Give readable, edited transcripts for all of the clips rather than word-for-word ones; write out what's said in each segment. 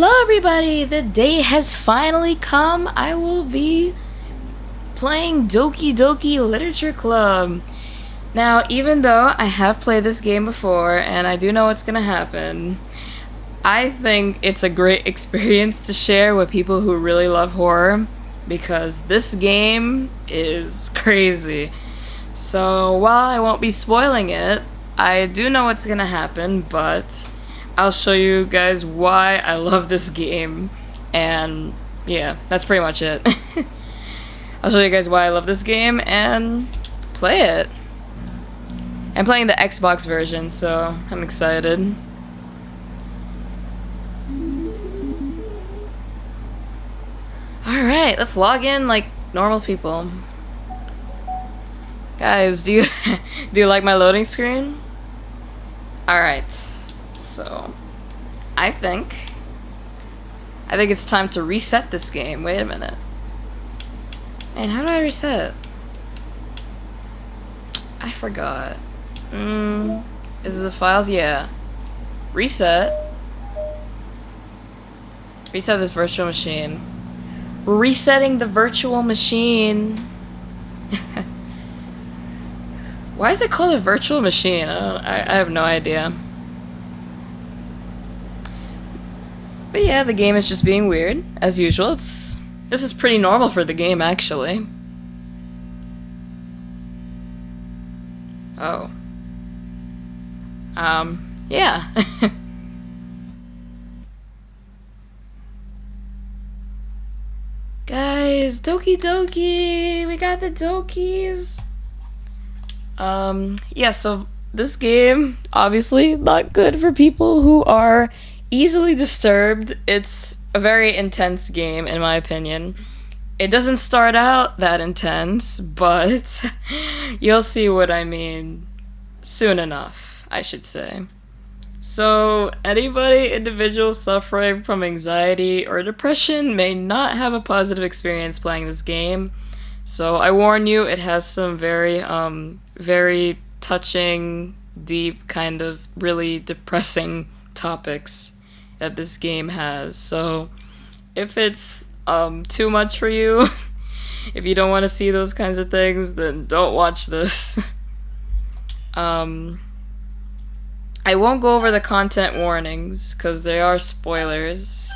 Hello everybody! The day has finally come. I will be playing Doki Doki Literature Club. Now, even though I have played this game before and I do know what's gonna happen, I think it's a great experience to share with people who really love horror because this game is crazy. So while I won't be spoiling it, I do know what's gonna happen, but I'll show you guys why I love this game, and yeah, that's pretty much it. I'll show you guys why I love this game and play it. I'm playing the Xbox version, so I'm excited. Alright, let's log in like normal people. Guys, do you like my loading screen? Alright. So, I think it's time to reset this game. Wait a minute. Man, how do I reset? I forgot. Is it the files? Yeah. Reset. Reset this virtual machine. Resetting the virtual machine. Why is it called a virtual machine? I have no idea. But yeah, the game is just being weird, as usual. This is pretty normal for the game, actually. Oh. Yeah. Guys, Doki Doki! We got the Dokis! Yeah, so this game, obviously, not good for people who are easily disturbed. It's a very intense game, in my opinion. It doesn't start out that intense, but you'll see what I mean soon enough, I should say. So, individual suffering from anxiety or depression may not have a positive experience playing this game. So, I warn you, it has some very touching, deep, kind of really depressing topics that this game has. So if it's too much for you, if you don't want to see those kinds of things, then don't watch this. I won't go over the content warnings because they are spoilers.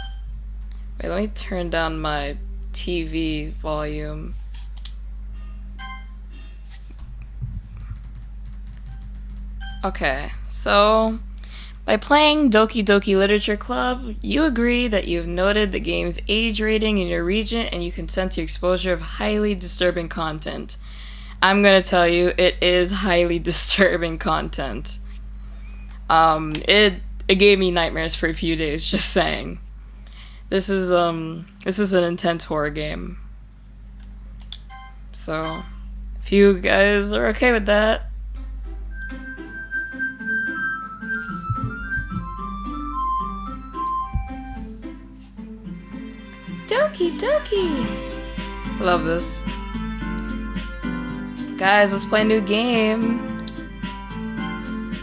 Wait, let me turn down my TV volume. Okay, so by playing Doki Doki Literature Club, you agree that you've noted the game's age rating in your region and you consent to exposure of highly disturbing content. I'm gonna tell you, it is highly disturbing content. It gave me nightmares for a few days, just saying. This is an intense horror game. So, if you guys are okay with that, Doki Doki! Love this. Guys, let's play a new game.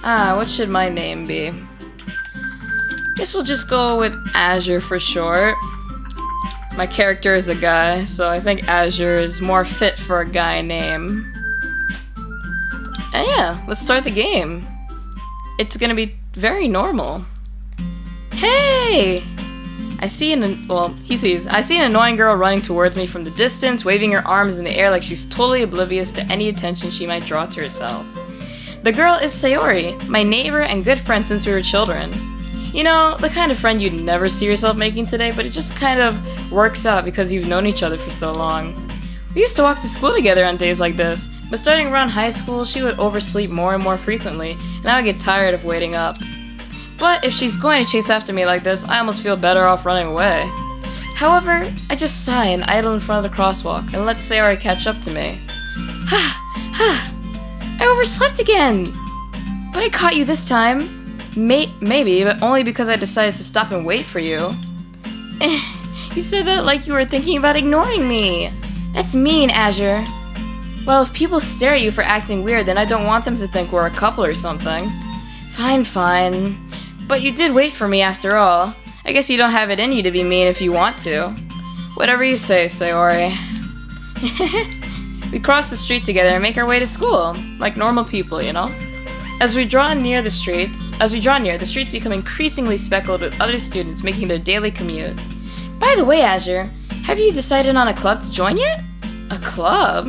What should my name be? Guess we'll just go with Azure for short. My character is a guy, so I think Azure is more fit for a guy name. And yeah, let's start the game. It's gonna be very normal. Hey! I see an annoying girl running towards me from the distance, waving her arms in the air like she's totally oblivious to any attention she might draw to herself. The girl is Sayori, my neighbor and good friend since we were children. You know, the kind of friend you'd never see yourself making today, but it just kind of works out because you've known each other for so long. We used to walk to school together on days like this, but starting around high school, she would oversleep more and more frequently, and I would get tired of waiting up. But if she's going to chase after me like this, I almost feel better off running away. However, I just sigh and idle in front of the crosswalk and let Sayori catch up to me. I overslept again! But I caught you this time. Maybe, but only because I decided to stop and wait for you. You said that like you were thinking about ignoring me. That's mean, Azure. Well, if people stare at you for acting weird, then I don't want them to think we're a couple or something. Fine. But you did wait for me after all. I guess you don't have it in you to be mean if you want to. Whatever you say, Sayori. We cross the street together and make our way to school, like normal people, you know? As we draw near, the streets become increasingly speckled with other students making their daily commute. By the way, Azure, have you decided on a club to join yet? A club?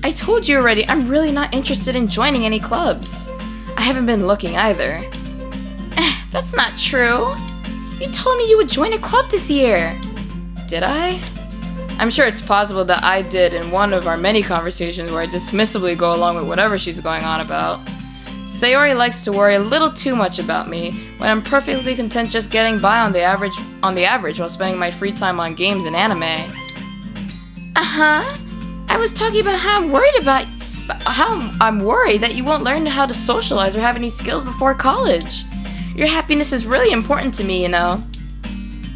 I told you already, I'm really not interested in joining any clubs. I haven't been looking either. That's not true. You told me you would join a club this year. Did I? I'm sure it's possible that I did in one of our many conversations where I dismissively go along with whatever she's going on about. Sayori likes to worry a little too much about me when I'm perfectly content just getting by on the average while spending my free time on games and anime. I was talking about how I'm worried that you won't learn how to socialize or have any skills before college. Your happiness is really important to me, you know.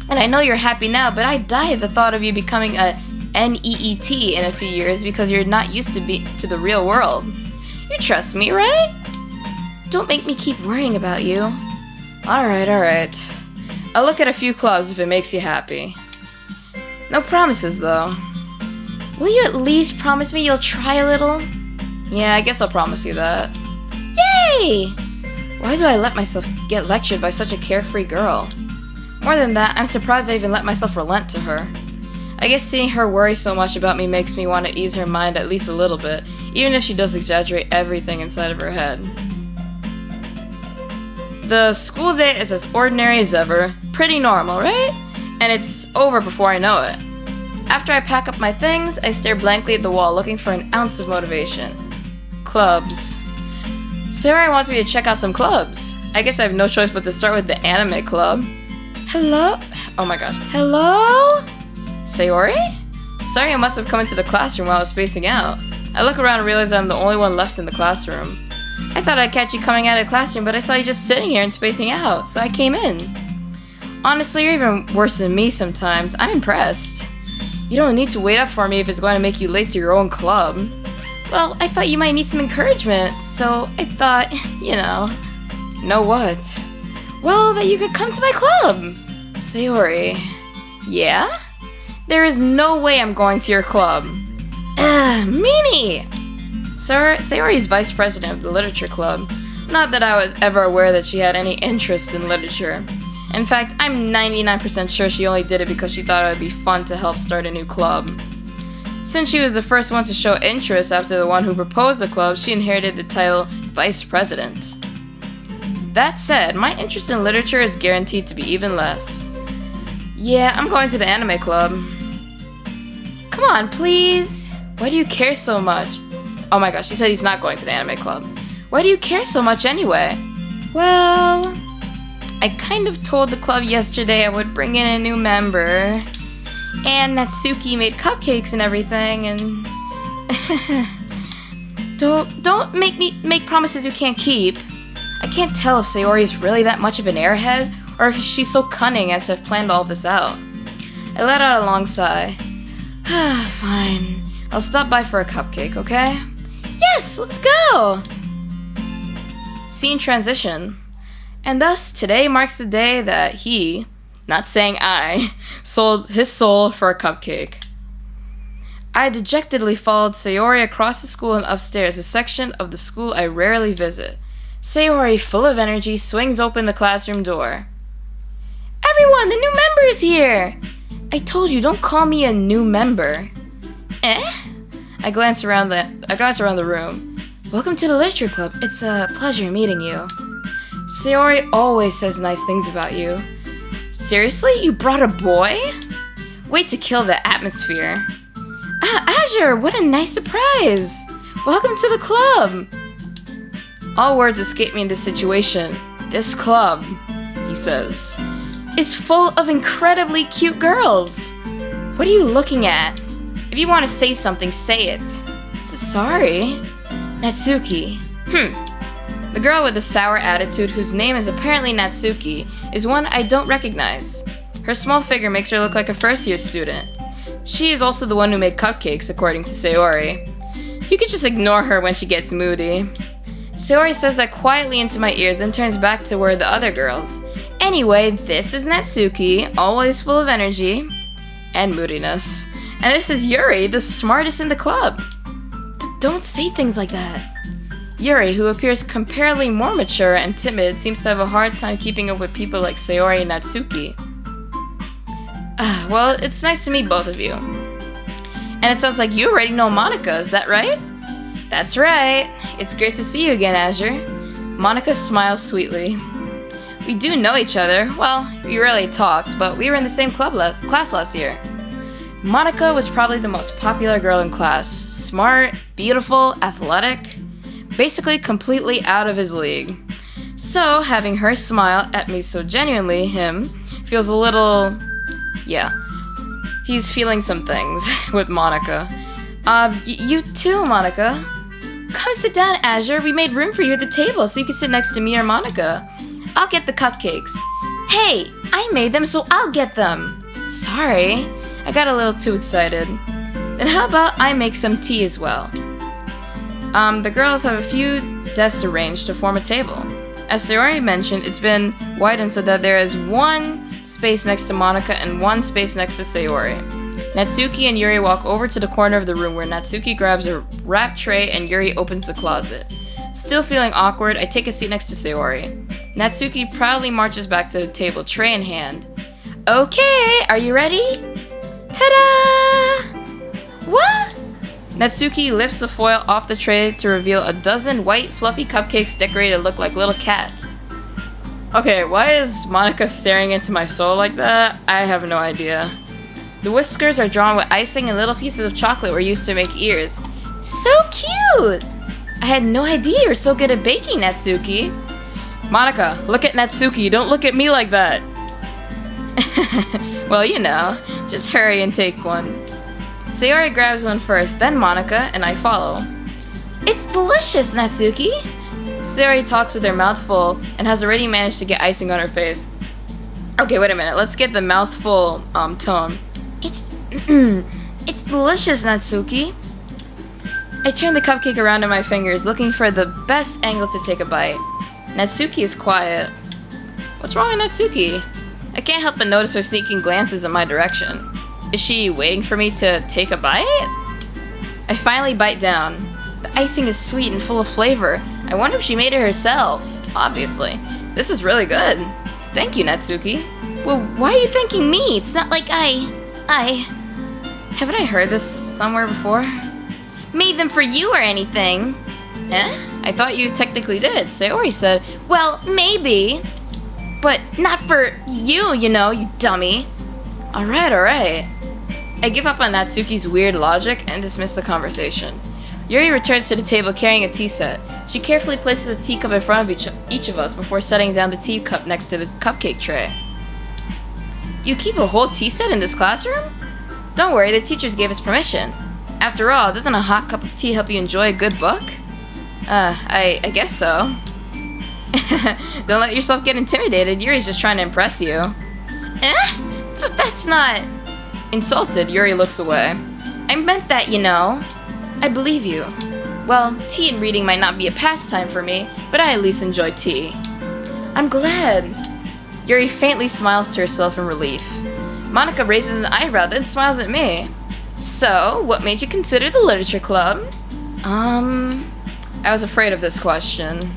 And I know you're happy now, but I die at the thought of you becoming a NEET in a few years because you're not used to the real world. You trust me, right? Don't make me keep worrying about you. Alright. I'll look at a few clubs if it makes you happy. No promises, though. Will you at least promise me you'll try a little? Yeah, I guess I'll promise you that. Yay! Why do I let myself get lectured by such a carefree girl? More than that, I'm surprised I even let myself relent to her. I guess seeing her worry so much about me makes me want to ease her mind at least a little bit, even if she does exaggerate everything inside of her head. The school day is as ordinary as ever, pretty normal, right? And it's over before I know it. After I pack up my things, I stare blankly at the wall looking for an ounce of motivation. Clubs. Sayori wants me to check out some clubs. I guess I have no choice but to start with the anime club. Hello? Oh my gosh. Hello? Sayori? Sorry, I must have come into the classroom while I was spacing out. I look around and realize I'm the only one left in the classroom. I thought I'd catch you coming out of the classroom, but I saw you just sitting here and spacing out, so I came in. Honestly, you're even worse than me sometimes. I'm impressed. You don't need to wait up for me if it's going to make you late to your own club. Well, I thought you might need some encouragement, so I thought, you know. Know what? Well, that you could come to my club. Sayori. Yeah? There is no way I'm going to your club. Meanie! Sayori's vice president of the literature club. Not that I was ever aware that she had any interest in literature. In fact, I'm 99% sure she only did it because she thought it would be fun to help start a new club. Since she was the first one to show interest after the one who proposed the club, she inherited the title Vice President. That said, my interest in literature is guaranteed to be even less. Yeah, I'm going to the anime club. Come on, please. Why do you care so much? Oh my gosh, he said he's not going to the anime club. Why do you care so much anyway? Well, I kind of told the club yesterday I would bring in a new member. And Natsuki made cupcakes and everything, and... Don't make me make promises you can't keep. I can't tell if Sayori is really that much of an airhead, or if she's so cunning as to have planned all this out. I let out a long sigh. Fine. I'll stop by for a cupcake, okay? Yes, let's go! Scene transition. And thus, today marks the day that he, not saying I, sold his soul for a cupcake. I dejectedly followed Sayori across the school and upstairs, a section of the school I rarely visit. Sayori, full of energy, swings open the classroom door. Everyone, the new member is here! I told you, don't call me a new member. I glance around the room. Welcome to the literature club. It's a pleasure meeting you. Sayori always says nice things about you. Seriously? You brought a boy? Wait to kill the atmosphere. Azure, what a nice surprise! Welcome to the club! All words escape me in this situation. This club, he says, is full of incredibly cute girls. What are you looking at? If you want to say something, say it. Sorry. Natsuki. The girl with the sour attitude, whose name is apparently Natsuki, is one I don't recognize. Her small figure makes her look like a first-year student. She is also the one who made cupcakes, according to Sayori. You can just ignore her when she gets moody. Sayori says that quietly into my ears and turns back to where the other girls. Anyway, this is Natsuki, always full of energy and moodiness. And this is Yuri, the smartest in the club. Don't say things like that. Yuri, who appears comparatively more mature and timid, seems to have a hard time keeping up with people like Sayori and Natsuki. Well, it's nice to meet both of you. And it sounds like you already know Monika, is that right? That's right. It's great to see you again, Azure. Monika smiles sweetly. We do know each other. Well, we rarely talked, but we were in the same class last year. Monika was probably the most popular girl in class. Smart, beautiful, athletic, basically completely out of his league. So, having her smile at me so genuinely, him feels a little... yeah. He's feeling some things with Monika. You too, Monika. Come sit down, Azure. We made room for you at the table so you can sit next to me or Monika. I'll get the cupcakes. Hey, I made them, so I'll get them. Sorry, I got a little too excited. Then how about I make some tea as well? The girls have a few desks arranged to form a table. As Sayori mentioned, it's been widened so that there is one space next to Monika and one space next to Sayori. Natsuki and Yuri walk over to the corner of the room where Natsuki grabs a wrap tray and Yuri opens the closet. Still feeling awkward, I take a seat next to Sayori. Natsuki proudly marches back to the table, tray in hand. Okay, are you ready? Ta-da! What? Natsuki lifts the foil off the tray to reveal a dozen white, fluffy cupcakes decorated to look like little cats. Okay, why is Monika staring into my soul like that? I have no idea. The whiskers are drawn with icing and little pieces of chocolate were used to make ears. So cute! I had no idea you were so good at baking, Natsuki. Monika, look at Natsuki, don't look at me like that. Well, you know, just hurry and take one. Sayori grabs one first, then Monika, and I follow. It's delicious, Natsuki! Sayori talks with her mouth full and has already managed to get icing on her face. Okay, wait a minute, let's get the mouthful tone. It's delicious, Natsuki. I turn the cupcake around in my fingers, looking for the best angle to take a bite. Natsuki is quiet. What's wrong with Natsuki? I can't help but notice her sneaking glances in my direction. Is she waiting for me to take a bite? I finally bite down. The icing is sweet and full of flavor. I wonder if she made it herself. Obviously. This is really good. Thank you, Natsuki. Well, why are you thanking me? It's not like Haven't I heard this somewhere before? Made them for you or anything. I thought you technically did. Sayori said, well, maybe. But not for you, you know, you dummy. Alright. I give up on Natsuki's weird logic and dismiss the conversation. Yuri returns to the table carrying a tea set. She carefully places a teacup in front of each of us before setting down the teacup next to the cupcake tray. You keep a whole tea set in this classroom? Don't worry, the teachers gave us permission. After all, doesn't a hot cup of tea help you enjoy a good book? I guess so. Don't let yourself get intimidated. Yuri's just trying to impress you. That's not... Insulted, Yuri looks away. I meant that, you know. I believe you. Well, tea and reading might not be a pastime for me, but I at least enjoy tea. I'm glad. Yuri faintly smiles to herself in relief. Monika raises an eyebrow, then smiles at me. So, what made you consider the literature club? I was afraid of this question.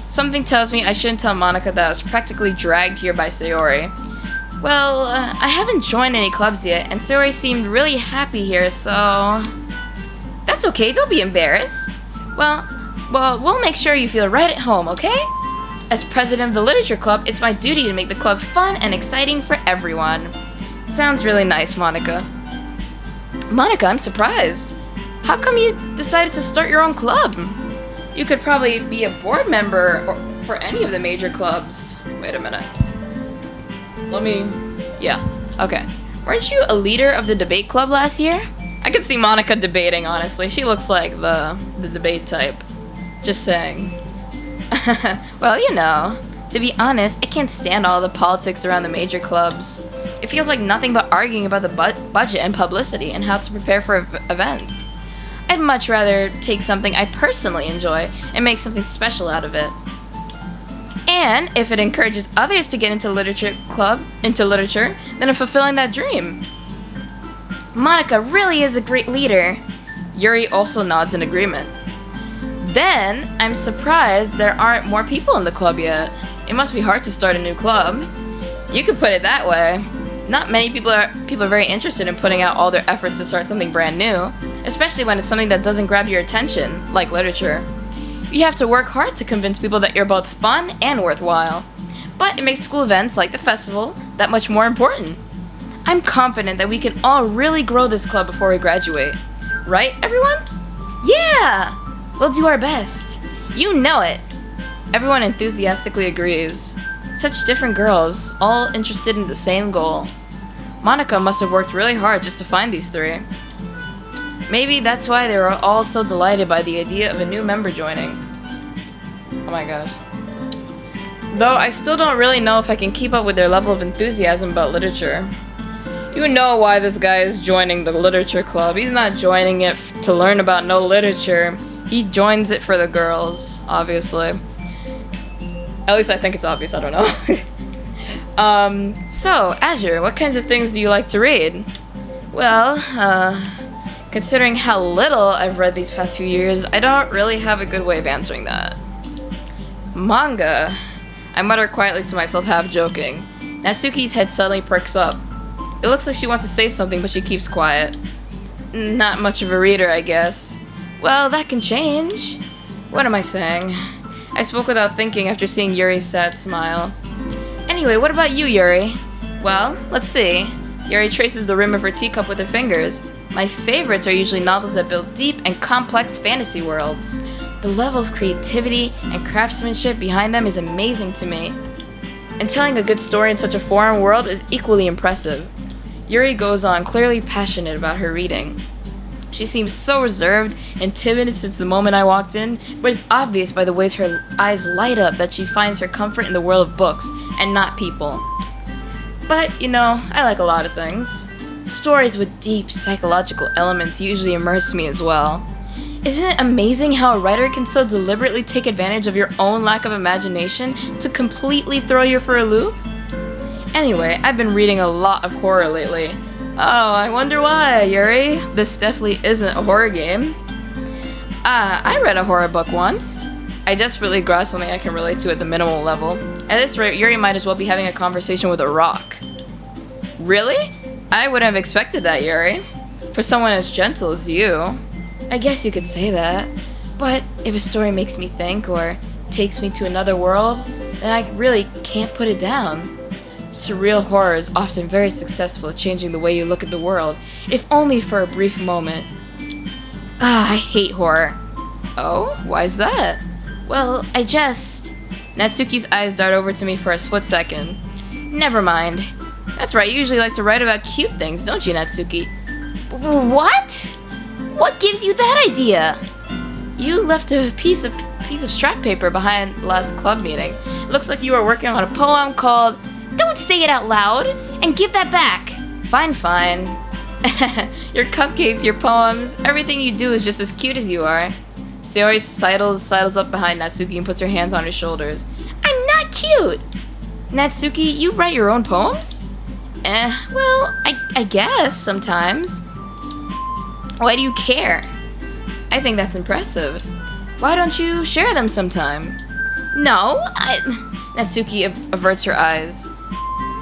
Something tells me I shouldn't tell Monika that I was practically dragged here by Sayori. Well, I haven't joined any clubs yet, and Sayori seemed really happy here, so... That's okay, don't be embarrassed. Well, we'll make sure you feel right at home, okay? As president of the literature club, it's my duty to make the club fun and exciting for everyone. Sounds really nice, Monika. Monika, I'm surprised. How come you decided to start your own club? You could probably be a board member for any of the major clubs. Wait a minute. Yeah, okay. Weren't you a leader of the debate club last year? I could see Monika debating, honestly. She looks like the debate type. Just saying. Well, you know, to be honest, I can't stand all the politics around the major clubs. It feels like nothing but arguing about the budget and publicity and how to prepare for events. I'd much rather take something I personally enjoy and make something special out of it. And if it encourages others to get into literature, then I'm fulfilling that dream. Monika really is a great leader. Yuri also nods in agreement. Then, I'm surprised there aren't more people in the club yet. It must be hard to start a new club. You could put it that way. Not many people are very interested in putting out all their efforts to start something brand new, especially when it's something that doesn't grab your attention, like literature. You have to work hard to convince people that you're both fun and worthwhile. But it makes school events like the festival that much more important. I'm confident that we can all really grow this club before we graduate. Right, everyone? Yeah! We'll do our best. You know it. Everyone enthusiastically agrees. Such different girls, all interested in the same goal. Monika must have worked really hard just to find these three. Maybe that's why they were all so delighted by the idea of a new member joining. Oh my gosh. Though I still don't really know if I can keep up with their level of enthusiasm about literature. You know why this guy is joining the literature club. He's not joining it to learn about no literature. He joins it for the girls, obviously. At least I think it's obvious, I don't know. So, Azure, what kinds of things do you like to read? Well, considering how little I've read these past few years, I don't really have a good way of answering that. Manga. I mutter quietly to myself, half joking. Natsuki's head suddenly perks up. It looks like she wants to say something, but she keeps quiet. Not much of a reader, I guess. Well, that can change. What am I saying? I spoke without thinking after seeing Yuri's sad smile. Anyway, what about you, Yuri? Well, let's see. Yuri traces the rim of her teacup with her fingers. My favorites are usually novels that build deep and complex fantasy worlds. The level of creativity and craftsmanship behind them is amazing to me. And telling a good story in such a foreign world is equally impressive. Yuri goes on, clearly passionate about her reading. She seems so reserved and timid since the moment I walked in, but it's obvious by the ways her eyes light up that she finds her comfort in the world of books and not people. But, you know, I like a lot of things. Stories with deep psychological elements usually immerse me as well. Isn't it amazing how a writer can so deliberately take advantage of your own lack of imagination to completely throw you for a loop? Anyway, I've been reading a lot of horror lately. Oh, I wonder why, Yuri. This definitely isn't a horror game. I read a horror book once. I desperately grasped something I can relate to at the minimal level. At this rate, Yuri might as well be having a conversation with a rock. Really? I wouldn't have expected that, Yuri. For someone as gentle as you. I guess you could say that. But if a story makes me think or takes me to another world, then I really can't put it down. Surreal horror is often very successful at changing the way you look at the world, if only for a brief moment. I hate horror. Oh, why's that? Well, Natsuki's eyes dart over to me for a split second. Never mind. That's right, you usually like to write about cute things, don't you, Natsuki? What? What gives you that idea? You left a piece of scrap paper behind last club meeting. It looks like you were working on a poem called... Don't say it out loud, and give that back. Fine. Your cupcakes, your poems, everything you do is just as cute as you are. Sayori sidles up behind Natsuki and puts her hands on her shoulders. I'm not cute! Natsuki, you write your own poems? Well, I guess, sometimes. Why do you care? I think that's impressive. Why don't you share them sometime? No, Natsuki averts her eyes.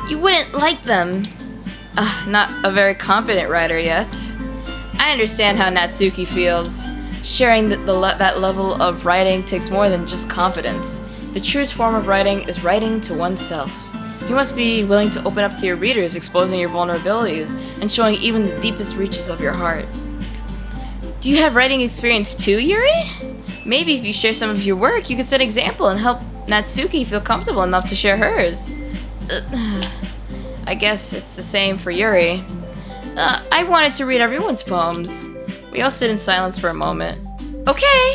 You wouldn't like them. Not a very confident writer yet. I understand how Natsuki feels. Sharing that level of writing takes more than just confidence. The truest form of writing is writing to oneself. You must be willing to open up to your readers, exposing your vulnerabilities, and showing even the deepest reaches of your heart. Do you have writing experience too, Yuri? Maybe if you share some of your work, you could set an example and help Natsuki feel comfortable enough to share hers. I guess it's the same for Yuri. I wanted to read everyone's poems. We all sit in silence for a moment. Okay,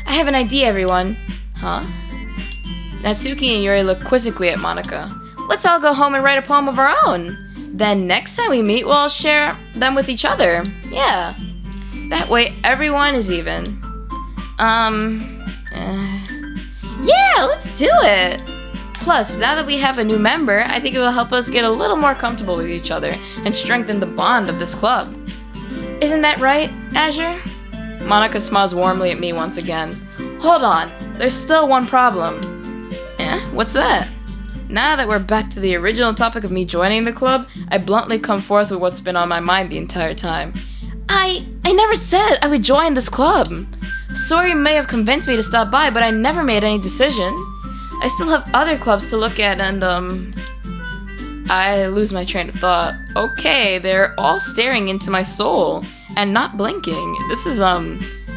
I have an idea, everyone. Huh? Natsuki and Yuri look quizzically at Monika. Let's all go home and write a poem of our own. Then next time we meet, we'll all share them with each other. Yeah. That way everyone is even. Yeah, let's do it. Plus, now that we have a new member, I think it will help us get a little more comfortable with each other and strengthen the bond of this club. Isn't that right, Azure? Monika smiles warmly at me once again. Hold on, there's still one problem. What's that? Now that we're back to the original topic of me joining the club, I bluntly come forth with what's been on my mind the entire time. I never said I would join this club. Sayori may have convinced me to stop by, but I never made any decision. I still have other clubs to look at and, I lose my train of thought. Okay, they're all staring into my soul and not blinking. This is,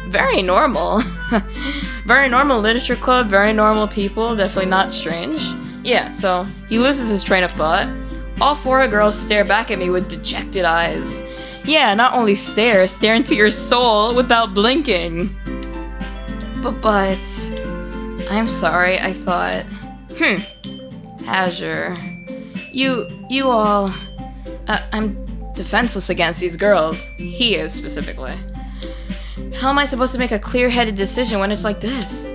very normal. Very normal literature club, very normal people, definitely not strange. Yeah, so he loses his train of thought. All four girls stare back at me with dejected eyes. Yeah, not only stare into your soul without blinking. But, I'm sorry, I thought. Azure. You all... I'm defenseless against these girls. He is, specifically. How am I supposed to make a clear-headed decision when it's like this?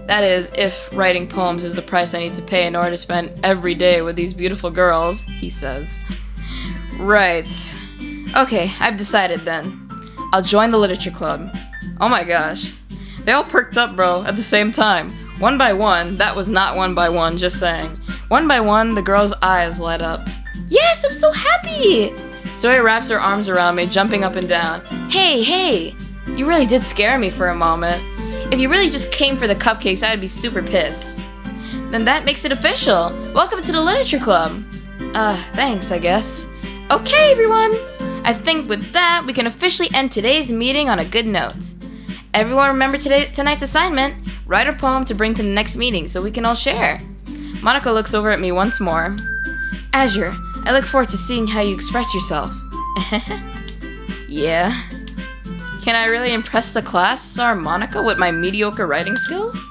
That is, if writing poems is the price I need to pay in order to spend every day with these beautiful girls, he says. Right. Okay, I've decided then. I'll join the literature club. Oh my gosh. They all perked up, bro, at the same time. One by one, that was not one by one, just saying. One by one, the girl's eyes light up. Yes, I'm so happy! Sayori wraps her arms around me, jumping up and down. Hey! You really did scare me for a moment. If you really just came for the cupcakes, I'd be super pissed. Then that makes it official. Welcome to the literature club. Thanks, I guess. Okay, everyone. I think with that, we can officially end today's meeting on a good note. Everyone remember tonight's assignment. Write a poem to bring to the next meeting so we can all share. Monika looks over at me once more. Azure, I look forward to seeing how you express yourself. Yeah. Can I really impress the class, Sir Monika, with my mediocre writing skills?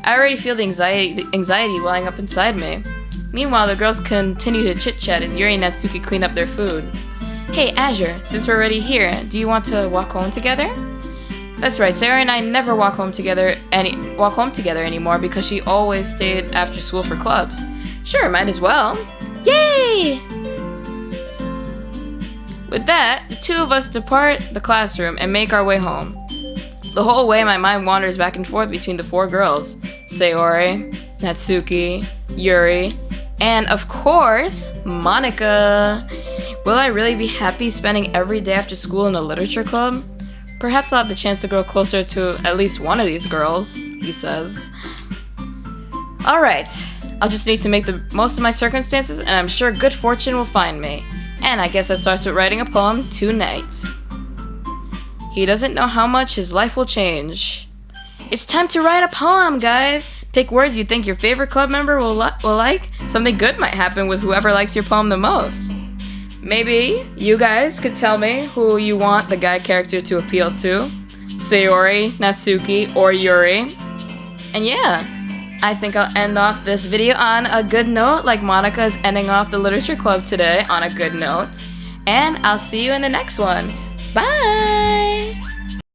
I already feel the anxiety welling up inside me. Meanwhile, the girls continue to chit-chat as Yuri and Natsuki clean up their food. Hey, Azure, since we're already here, do you want to walk home together? That's right, Sarah and I never walk home together anymore because she always stayed after school for clubs. Sure, might as well. Yay! With that, the two of us depart the classroom and make our way home. The whole way, my mind wanders back and forth between the four girls. Sayori, Natsuki, Yuri, and of course, Monika. Will I really be happy spending every day after school in a literature club? Perhaps I'll have the chance to grow closer to at least one of these girls, he says. Alright, I'll just need to make the most of my circumstances and I'm sure good fortune will find me. And I guess that starts with writing a poem tonight. He doesn't know how much his life will change. It's time to write a poem, guys! Pick words you think your favorite club member will like. Something good might happen with whoever likes your poem the most. Maybe you guys could tell me who you want the guy character to appeal to. Sayori, Natsuki, or Yuri. And yeah, I think I'll end off this video on a good note, like Monika is ending off the literature club today on a good note. And I'll see you in the next one. Bye!